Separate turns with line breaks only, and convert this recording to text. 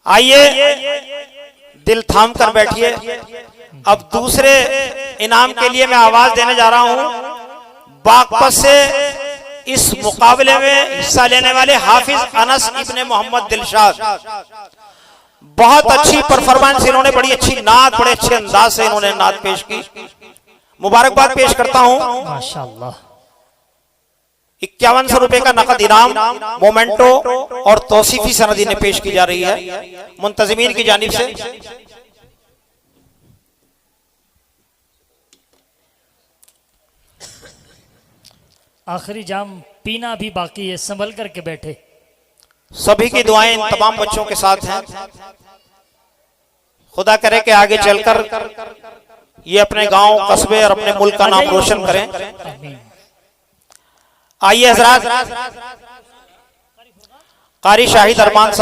आइए दिल थाम कर बैठिए। अब दूसरे इनाम के लिए मैं आवाज देने जा रहा हूं बागपत से इस मुकाबले में हिस्सा लेने वाले हाफिज अनस इब्ने मोहम्मद दिलशाद। बहुत अच्छी परफॉर्मेंस इन्होंने, बड़ी अच्छी नात, बड़े अच्छे अंदाज से इन्होंने नात पेश की। मुबारकबाद पेश करता हूं।
माशाअल्लाह।
5100 रुपए का नकद इनाम मोमेंटो और तौसीफी सनदी ने पेश की जा रही है मुंतजिमीन की जानिब से।
आखिरी जाम पीना भी बाकी है, संभल करके बैठे।
सभी की दुआएं इन तमाम बच्चों के साथ हैं। खुदा करे कि आगे चलकर ये अपने गांव, कस्बे और अपने मुल्क का नाम रोशन करें। आइए हजरात, कारी शाहिद अरमान साहब